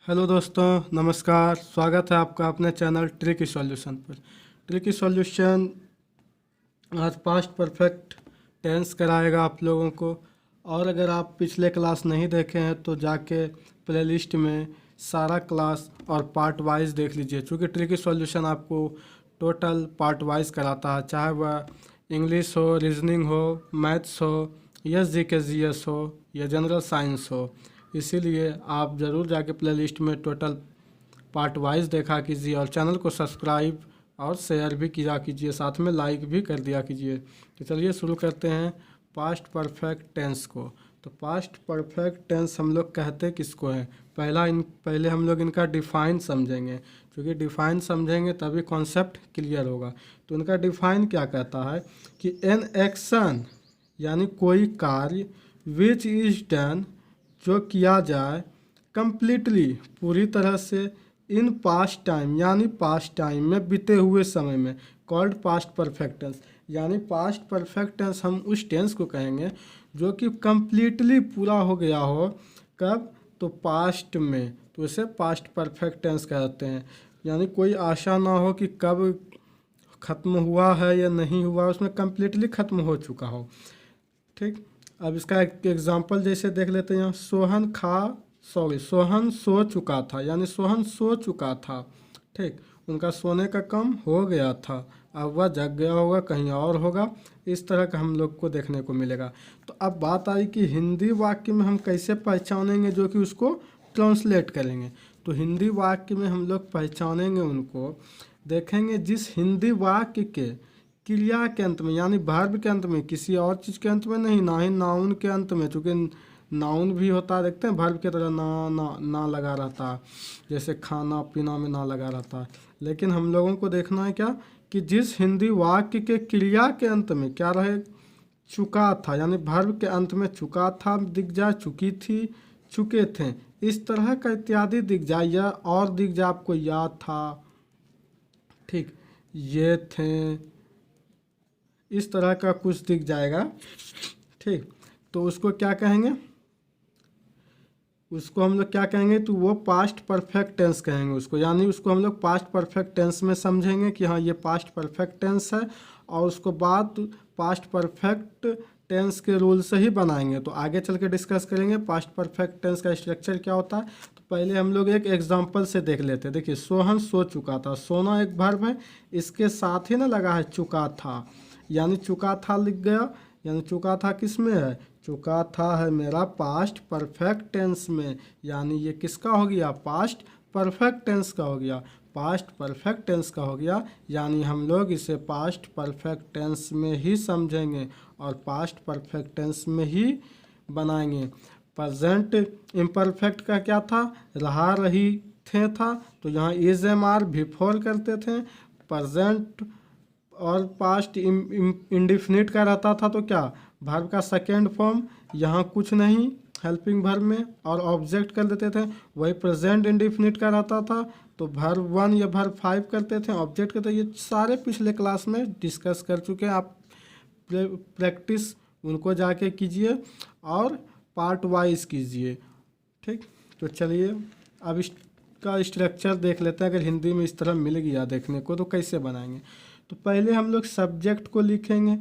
Hello दोस्तों, नमस्कार। स्वागत है आपका अपने चैनल ट्रिकी सॉल्यूशन पर। ट्रिकी सॉल्यूशन आज पास्ट परफेक्ट टेंस कराएगा आप लोगों को। और अगर आप पिछले क्लास नहीं देखे हैं तो जाके प्लेलिस्ट में सारा क्लास और पार्ट वाइज देख लीजिए, क्योंकि ट्रिकी सॉल्यूशन आपको टोटल पार्ट वाइज कराता है, चाहे वह इंग्लिश हो, रीजनिंग हो, मैथ्स हो, यस जी के जी एस हो या जनरल साइंस हो। इसीलिए आप ज़रूर जाके प्लेलिस्ट में टोटल पार्ट वाइज देखा कीजिए और चैनल को सब्सक्राइब और शेयर भी किया कीजिए, साथ में लाइक भी कर दिया कीजिए। तो चलिए शुरू करते हैं पास्ट परफेक्ट टेंस को। तो पास्ट परफेक्ट टेंस हम लोग कहते किसको हैं? पहले हम लोग इनका डिफ़ाइन समझेंगे, क्योंकि डिफ़ाइन समझेंगे तभी कॉन्सेप्ट क्लियर होगा। तो इनका डिफ़ाइन क्या कहता है कि एन एक्शन यानी कोई कार्य विच इज डन जो किया जाए कंप्लीटली पूरी तरह से इन पास्ट टाइम यानी पास्ट टाइम में बीते हुए समय में, कॉल्ड पास्ट परफेक्ट टेंस। यानी पास्ट परफेक्ट टेंस हम उस टेंस को कहेंगे जो कि कंप्लीटली पूरा हो गया हो। कब? तो पास्ट में, तो इसे पास्ट परफेक्ट टेंस कहते हैं। यानी कोई आशा ना हो कि कब ख़त्म हुआ है या नहीं हुआ, उसमें कंप्लीटली ख़त्म हो चुका हो। ठीक, अब इसका एक एग्जांपल जैसे देख लेते हैं। यहाँ सोहन सो चुका था, यानी सोहन सो चुका था। ठीक, उनका सोने का कम हो गया था, अब वह जग गया होगा, कहीं और होगा। इस तरह का हम लोग को देखने को मिलेगा। तो अब बात आई कि हिंदी वाक्य में हम कैसे पहचानेंगे, जो कि उसको ट्रांसलेट करेंगे। तो हिंदी वाक्य में हम लोग पहचानेंगे उनको, देखेंगे जिस हिंदी वाक्य के क्रिया के अंत में यानी वर्ब के अंत में, किसी और चीज़ के अंत में नहीं, ना ही नाउन के अंत में, चूँकि नाउन भी होता है, देखते हैं वर्ब की तरह ना लगा रहता है, जैसे खाना पीना में ना लगा रहता है। लेकिन हम लोगों को देखना है क्या, कि जिस हिंदी वाक्य के क्रिया के अंत में क्या रहे, चुका था, यानी वर्ब के अंत में चुका था दिख जाए, चुकी थी, चुके थे, इस तरह का इत्यादि दिख जाए, या और दिख जाए आपको याद था, ठीक, ये थे, इस तरह का कुछ दिख जाएगा। ठीक, तो उसको क्या कहेंगे, उसको हम लोग क्या कहेंगे, तो वो पास्ट परफेक्ट टेंस कहेंगे उसको। यानी उसको हम लोग पास्ट परफेक्ट टेंस में समझेंगे कि हाँ ये पास्ट परफेक्ट टेंस है, और उसको बाद पास्ट परफेक्ट टेंस के रूल से ही बनाएंगे। तो आगे चल के डिस्कस करेंगे पास्ट परफेक्ट टेंस का स्ट्रक्चर क्या होता है। तो पहले हम लोग एक एग्जांपल से देख लेते हैं। देखिए, सोहन सो चुका था, सोना एक वर्ब है, इसके साथ ही ना लगा है चुका था, यानी चुका था लिख गया। यानी चुका था किस में है, चुका था है मेरा पास्ट परफेक्ट टेंस में, यानी ये किसका हो गया, पास्ट परफेक्ट टेंस का हो गया, पास्ट परफेक्ट टेंस का हो गया। यानी हम लोग इसे पास्ट परफेक्ट टेंस में ही समझेंगे और पास्ट परफेक्ट टेंस में ही बनाएंगे। प्रेजेंट इम्परफेक्ट का क्या था, रहा रही थे था, तो यहाँ इज एम आर बिफोर करते थे। प्रेजेंट और पास्ट इंडिफिनिट का रहता था, तो क्या, वर्ब का सेकेंड फॉर्म, यहाँ कुछ नहीं हेल्पिंग वर्ब में, और ऑब्जेक्ट कर देते थे। वही प्रेजेंट इंडिफिनिट का रहता था, तो वर्ब 1 या वर्ब 5 करते थे, ऑब्जेक्ट करते। ये सारे पिछले क्लास में डिस्कस कर चुके हैं, आप प्रैक्टिस उनको जाके कीजिए और पार्ट वाइज कीजिए। ठीक, तो चलिए अब इसका स्ट्रक्चर देख लेते हैं। अगर हिंदी में इस तरह मिल गया देखने को तो कैसे बनाएंगे। तो पहले हम लोग सब्जेक्ट को लिखेंगे,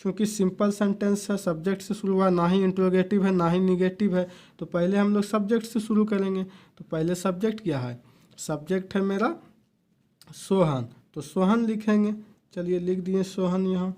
क्योंकि सिंपल सेंटेंस है, सब्जेक्ट से शुरू हुआ, ना ही इंट्रोगेटिव है ना ही निगेटिव है। तो पहले हम लोग सब्जेक्ट से शुरू करेंगे। तो पहले सब्जेक्ट क्या है, सब्जेक्ट है मेरा सोहन, तो सोहन लिखेंगे। चलिए लिख दिए सोहन यहाँ।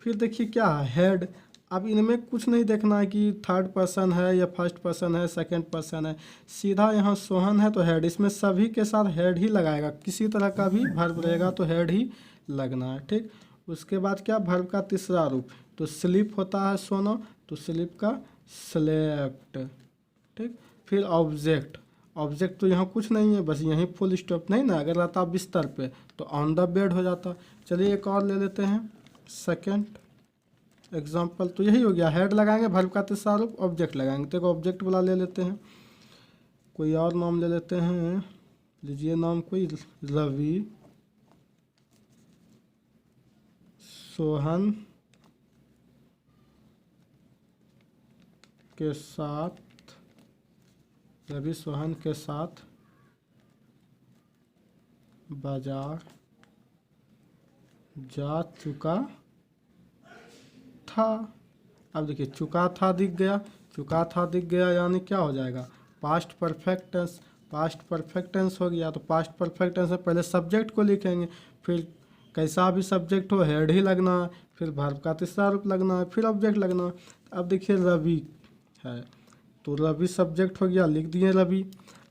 फिर देखिए क्या है, हेड। अब इनमें कुछ नहीं देखना है कि थर्ड पर्सन है या फर्स्ट पर्सन है, सेकंड पर्सन है, सीधा यहाँ सोहन है तो हेड, इसमें सभी के साथ हेड ही लगाएगा, किसी तरह का भी वर्ब रहेगा तो हेड ही लगना है। ठीक, उसके बाद क्या, वर्ब का तीसरा रूप, तो स्लीप होता है सोना, तो स्लीप का स्लेप्ट। ठीक, फिर ऑब्जेक्ट, ऑब्जेक्ट तो यहाँ कुछ नहीं है, बस यहीं फुल स्टॉप, नहीं ना, अगर रहता बिस्तर पे तो ऑन द बेड हो जाता। चलिए एक और ले लेते हैं, सेकंड एग्जांपल। तो यही हो गया, हेड लगाएंगे, वर्ब का तीसरा रूप, ऑब्जेक्ट लगाएंगे। तो एक ऑब्जेक्ट वाला ले लेते हैं, कोई और नाम ले लेते हैं, लीजिए नाम कोई, रवि सोहन के साथ, रवि सोहन के साथ बाजार जा चुका था। अब देखिए चुका था दिख गया, चुका था दिख गया यानी क्या हो जाएगा, past perfect tense. Past perfect tense हो गया तो पास्ट परफेक्ट टेंस में पहले सब्जेक्ट को लिखेंगे, फिर कैसा भी सब्जेक्ट हो हेड ही लगना है, फिर वर्ब का तीसरा रूप लगना है, फिर ऑब्जेक्ट लगना है। अब देखिए रवि है तो रवि सब्जेक्ट हो गया, लिख दिए रवि।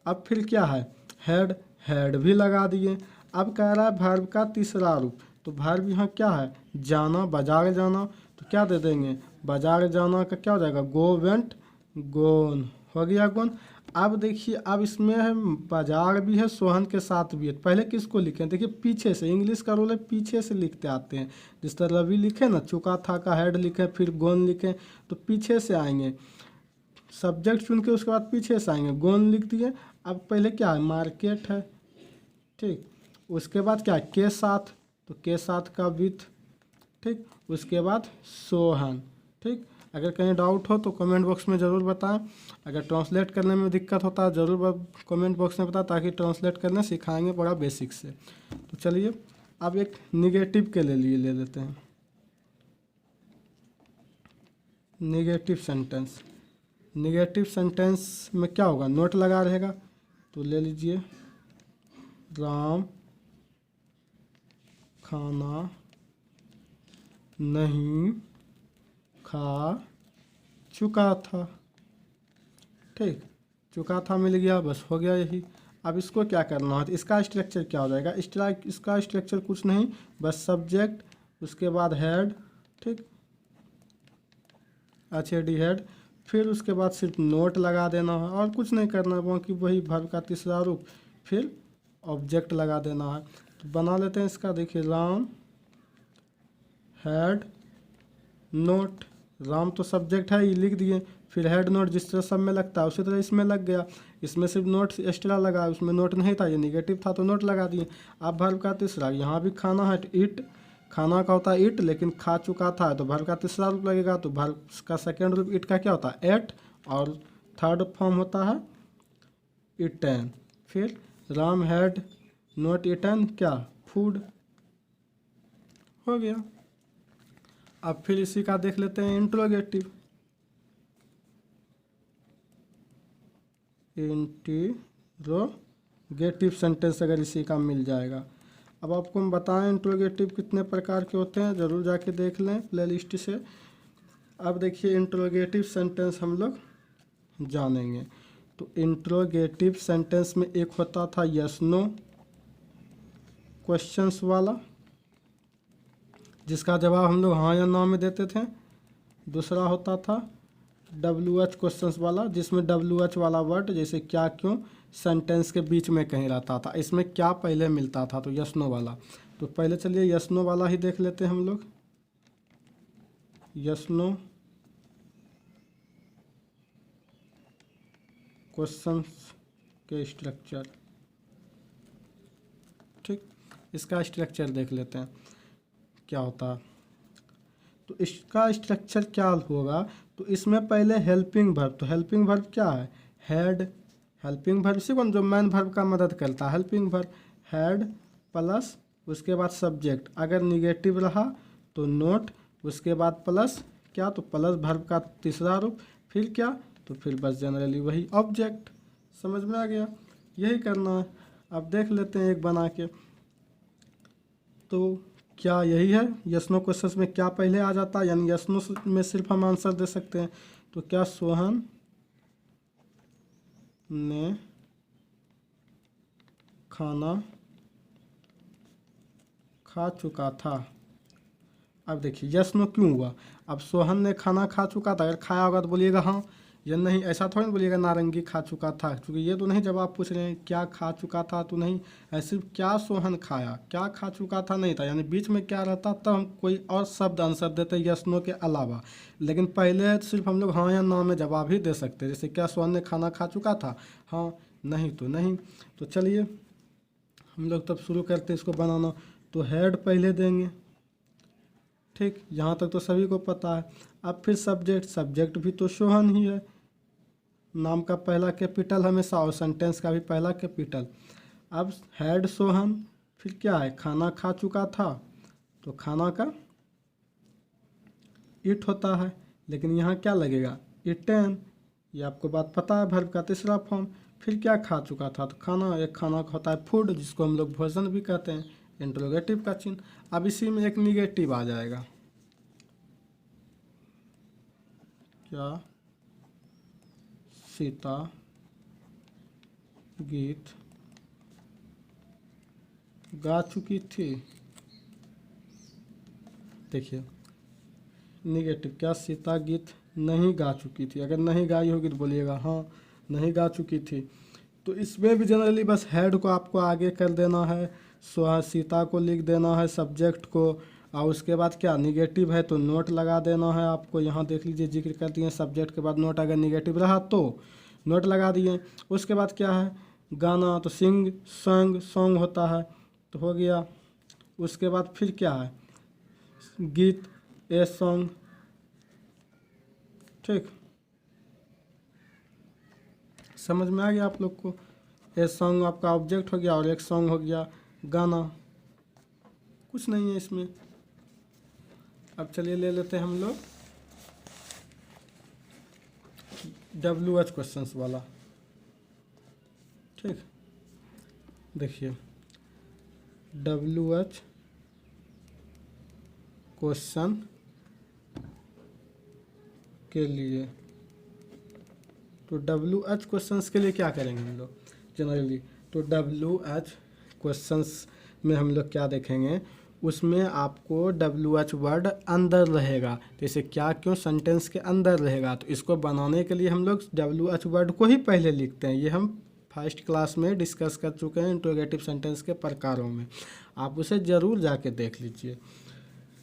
अब फिर क्या है, हेड, हेड भी लगा दिए। अब कह रहा है वर्ब का तीसरा रूप, तो वर्ब यहाँ क्या है, जाना, बाजार जाना, तो क्या दे देंगे, बाजार जाना का क्या हो जाएगा, गो, वेंट, गोन, हो गया गोन। अब देखिए अब इसमें है बाजार भी है, सोहन के साथ भी है। पहले किसको लिखें, देखिए पीछे से, इंग्लिश का रूल है पीछे से लिखते आते हैं। जिस तरह रवि लिखे ना, चुका था का हेड लिखें, फिर गोन लिखें, तो पीछे से आएंगे, सब्जेक्ट चुन के उसके बाद पीछे से आएंगे, गोन लिख दिए। अब पहले क्या है, मार्केट है, ठीक, उसके बाद क्या है, के साथ, तो के साथ का विथ, ठीक, उसके बाद सोहन, ठीक। अगर कहीं डाउट हो तो कमेंट बॉक्स में ज़रूर बताएं। अगर ट्रांसलेट करने में दिक्कत होता है ज़रूर कमेंट बॉक्स में बताएं, ताकि ट्रांसलेट करने सिखाएंगे बड़ा बेसिक से। तो चलिए अब एक निगेटिव के लिए ले लेते हैं, निगेटिव सेंटेंस। निगेटिव सेंटेंस में क्या होगा, नोट लगा रहेगा, तो ले लीजिए राम खाना नहीं खा चुका था, ठीक, चुका था मिल गया, बस हो गया यही। अब इसको क्या करना है, तो इसका स्ट्रक्चर क्या हो जाएगा, इसका स्ट्रक्चर कुछ नहीं, बस सब्जेक्ट, उसके बाद हेड, ठीक, अच्छे डी हेड, फिर उसके बाद सिर्फ नोट लगा देना है और कुछ नहीं करना है, बाकी वही वर्ब का तीसरा रूप, फिर ऑब्जेक्ट लगा देना है। तो बना लेते हैं इसका, देखिए राम हेड नोट, राम तो सब्जेक्ट है ये लिख दिए, फिर हेड नोट जिस तरह सब में लगता है उसी तरह इसमें लग गया। इसमें सिर्फ नोट एक्स्ट्रा लगा, उसमें नोट नहीं था, ये निगेटिव था तो नोट लगा दिए। अब वर्ब का तीसरा, यहाँ भी खाना है तो ईट, खाना का होता है ईट, लेकिन खा चुका था तो वर्ब का तीसरा रूप लगेगा, तो वर्ब का सेकेंड रूप ईट का क्या होता है, एट, और थर्ड फॉर्म होता है ईटन। फिर राम हैड नॉट ईटन क्या, फूड, हो गया। अब फिर इसी का देख लेते हैं इंट्रोगेटिव। इंट्रोगेटिव सेंटेंस अगर इसी का मिल जाएगा। अब आपको हम बताएं इंट्रोगेटिव कितने प्रकार के होते हैं, ज़रूर जाके देख लें प्लेलिस्ट से। अब देखिए इंट्रोगेटिव सेंटेंस हम लोग जानेंगे। तो इंट्रोगेटिव सेंटेंस में एक होता था यस नो क्वेश्चंस वाला, जिसका जवाब हम लोग हाँ या ना में देते थे। दूसरा होता था WH क्वेश्चंस वाला, जिसमें WH वाला वर्ड जैसे क्या क्यों सेंटेंस के बीच में कहीं रहता था, इसमें क्या पहले मिलता था, तो यस नो वाला। तो पहले चलिए यस नो वाला ही देख लेते हैं हम लोग। यस नो क्वेश्चंस के स्ट्रक्चर, ठीक, इसका स्ट्रक्चर देख लेते हैं क्या होता है। तो इसका स्ट्रक्चर क्या होगा, तो इसमें पहले हेल्पिंग वर्ब, तो हेल्पिंग वर्ब क्या है, हैड, हेल्पिंग वर्ब से कौन, जो मैन वर्ब का मदद करता है, हेल्पिंग वर्ब हैड प्लस उसके बाद सब्जेक्ट, अगर निगेटिव रहा तो नोट, उसके बाद प्लस क्या, तो प्लस वर्ब का तीसरा रूप, फिर क्या, तो फिर बस जनरली वही ऑब्जेक्ट। समझ में आ गया, यही करना है। अब देख लेते हैं एक बना के, तो क्या यही है, यस नो क्वेश्चंस में क्या पहले आ जाता है, यानी यस नो में सिर्फ हम आंसर दे सकते हैं। तो क्या सोहन ने खाना खा चुका था। अब देखिए यस नो क्यों हुआ, अब सोहन ने खाना खा चुका था, अगर खाया होगा तो बोलिएगा हाँ या नहीं, ऐसा थोड़ी ना बोलिएगा नारंगी खा चुका था, क्योंकि ये तो नहीं जवाब पूछ रहे हैं क्या खा चुका था, तो नहीं, ऐसे क्या सोहन खाया, क्या खा चुका था नहीं था, यानी बीच में क्या रहता तब हम कोई और शब्द आंसर देते यस नो के अलावा। लेकिन पहले सिर्फ हम लोग हाँ या ना में जवाब ही दे सकते, जैसे क्या सोहन ने खाना खा चुका था, हाँ, नहीं तो नहीं। तो चलिए हम लोग तब शुरू करते हैं इसको बनाना। तो हेड पहले देंगे, ठीक, यहाँ तक तो सभी को पता है। अब फिर सब्जेक्ट, सब्जेक्ट भी तो सोहन ही है, नाम का पहला कैपिटल हमेशा और सेंटेंस का भी पहला कैपिटल। अब हेड सोहन, फिर क्या है, खाना खा चुका था, तो खाना का इट होता है, लेकिन यहाँ क्या लगेगा, इटेन। ये आपको बात पता है, वर्ब का तीसरा फॉर्म। फिर क्या खा चुका था, तो खाना, एक खाना का होता है फूड, जिसको हम लोग भोजन भी कहते हैं, इंट्रोगेटिव का चिन्ह। अब इसी में एक निगेटिव आ जाएगा, क्या सीता गीत गा चुकी थी। देखिए निगेटिव, क्या सीता गीत नहीं गा चुकी थी। अगर नहीं गाई होगी तो बोलिएगा हाँ नहीं गा चुकी थी। तो इसमें भी जनरली बस हेड को आपको आगे कर देना है, सीता को लिख देना है सब्जेक्ट को, और उसके बाद क्या निगेटिव है तो नोट लगा देना है आपको। यहाँ देख लीजिए जिक्र कर दिए सब्जेक्ट के बाद नोट, अगर निगेटिव रहा तो नोट लगा दिए। उसके बाद क्या है, गाना, तो सिंग संग सॉन्ग होता है, तो हो गया। उसके बाद फिर क्या है, गीत, ए सॉन्ग, ठीक, समझ में आ गया आप लोग को। ए सॉन्ग आपका ऑब्जेक्ट हो गया और एक सॉन्ग हो गया गाना, कुछ नहीं है इसमें। अब चलिए ले लेते हैं हम लोग WH क्वेश्चंस वाला, ठीक। देखिए WH क्वेश्चन के लिए, तो WH क्वेश्चंस के लिए क्या करेंगे हम लोग जनरली, तो WH क्वेश्चंस में हम लोग क्या देखेंगे, उसमें आपको WH वर्ड अंदर रहेगा। जैसे क्या क्यों सेंटेंस के अंदर रहेगा, तो इसको बनाने के लिए हम लोग WH वर्ड को ही पहले लिखते हैं। ये हम फर्स्ट क्लास में डिस्कस कर चुके हैं इंट्रोगेटिव सेंटेंस के प्रकारों में, आप उसे ज़रूर जाके देख लीजिए।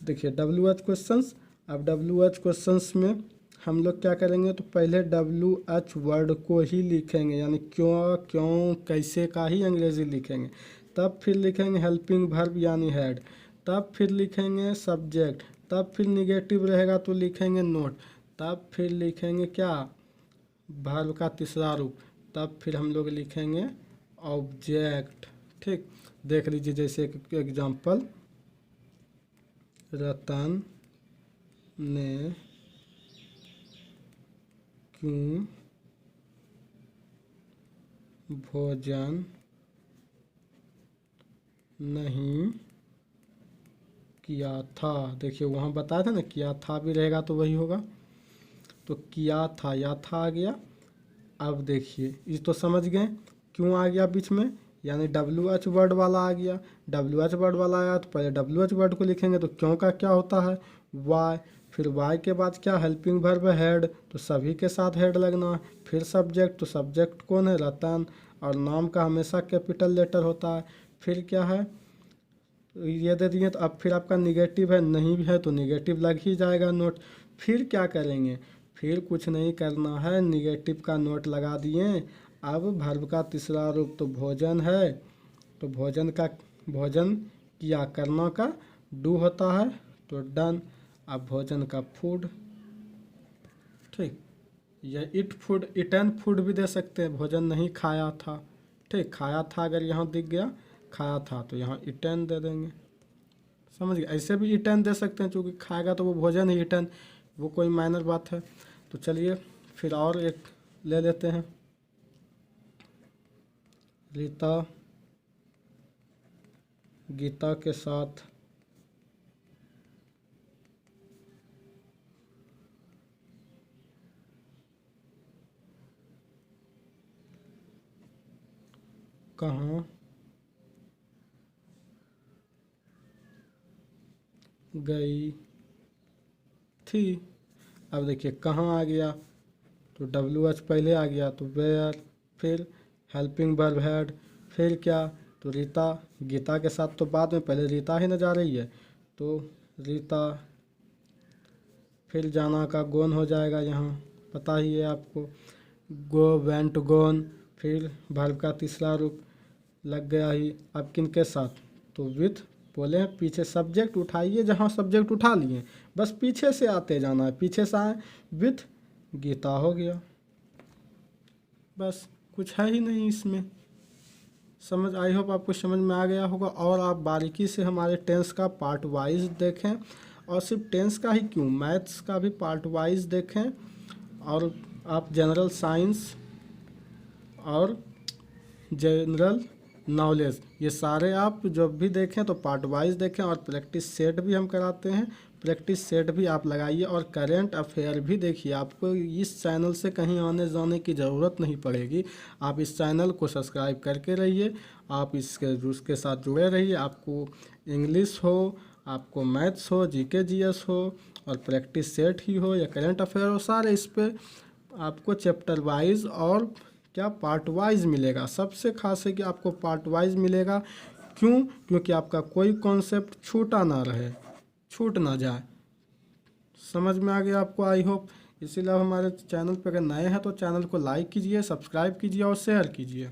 देखिए WH क्वेश्चंस, अब WH क्वेश्चंस में हम लोग क्या करेंगे, तो पहले WH वर्ड को ही लिखेंगे, यानी क्यों क्यों कैसे का ही अंग्रेजी लिखेंगे। तब फिर लिखेंगे हेल्पिंग वर्ब यानी हेड, तब फिर लिखेंगे सब्जेक्ट, तब फिर निगेटिव रहेगा तो लिखेंगे नोट, तब फिर लिखेंगे क्या, वर्ब का तीसरा रूप, तब फिर हम लोग लिखेंगे ऑब्जेक्ट, ठीक। देख लीजिए जैसे एक एग्जांपल, रतन ने क्यों भोजन नहीं किया था। देखिए वहाँ बताया था ना, किया था भी रहेगा तो वही होगा, तो किया था या था आ गया। अब देखिए ये तो समझ गए क्यों आ गया बीच में, यानी WH वर्ड वाला आ गया। WH वर्ड वाला आया तो पहले WH वर्ड को लिखेंगे, तो क्यों का क्या होता है वाई, फिर वाई के बाद क्या हेल्पिंग वर्ब हेड, तो सभी के साथ हेड लगना है। फिर सब्जेक्ट, तो सब्जेक्ट कौन है, रतन, और नाम का हमेशा कैपिटल लेटर होता है। फिर क्या है, ये दे दिए, तो अब फिर आपका निगेटिव है, नहीं है तो निगेटिव लग ही जाएगा नोट। फिर क्या करेंगे, फिर कुछ नहीं करना है, निगेटिव का नोट लगा दिए। अब वर्ब का तीसरा रूप तो भोजन है, तो भोजन का, भोजन किया करना का डू होता है, तो डन। अब भोजन का फूड, ठीक, या इट फूड, इटन फूड भी दे सकते हैं, भोजन नहीं खाया था, ठीक। खाया था अगर यहाँ दिख गया खाया था तो यहाँ इटन दे देंगे, समझ गए। ऐसे भी इटन दे सकते हैं, क्योंकि खाएगा तो वो भोजन ही इटन, वो कोई माइनर बात है। तो चलिए फिर और एक ले लेते हैं, रीता गीता के साथ कहाँ गई थी। अब देखिए कहाँ आ गया, तो WH पहले आ गया, तो वेयर, फिर हेल्पिंग वर्ब हेड, फिर क्या, तो रीता, गीता के साथ तो बाद में, पहले रीता ही न जा रही है, तो रीता, फिर जाना का गोन हो जाएगा, यहाँ पता ही है आपको, गो वेंट गोन, फिर वर्ब का तीसरा रूप लग गया ही। अब किन के साथ, तो विथ, बोले हैं पीछे सब्जेक्ट उठाइए, जहाँ सब्जेक्ट उठा लिए बस पीछे से आते जाना है, पीछे से आए, विथ गीता हो गया, बस कुछ है ही नहीं इसमें, समझ, आई होप आपको समझ में आ गया होगा। और आप बारीकी से हमारे टेंस का पार्ट वाइज देखें, और सिर्फ टेंस का ही क्यों, मैथ्स का भी पार्ट वाइज देखें। और आप जनरल साइंस और जनरल नॉलेज ये सारे आप जब भी देखें तो पार्ट वाइज देखें। और प्रैक्टिस सेट भी हम कराते हैं, प्रैक्टिस सेट भी आप लगाइए। और करेंट अफेयर भी देखिए, आपको इस चैनल से कहीं आने जाने की ज़रूरत नहीं पड़ेगी। आप इस चैनल को सब्सक्राइब करके रहिए, आप उसके साथ जुड़े रहिए। आपको इंग्लिश हो, आपको मैथ्स हो, जीके जीएस हो, और प्रैक्टिस सेट ही हो या करेंट अफेयर हो, सारे इस पर आपको चैप्टर वाइज और क्या पार्ट वाइज मिलेगा। सबसे खास है कि आपको पार्ट वाइज मिलेगा। क्यों? क्योंकि आपका कोई कॉन्सेप्ट छूटा ना रहे, छूट ना जाए। समझ में आ गया आपको, आई होप। इसीलिए हमारे चैनल पर अगर नए हैं तो चैनल को लाइक कीजिए, सब्सक्राइब कीजिए और शेयर कीजिए।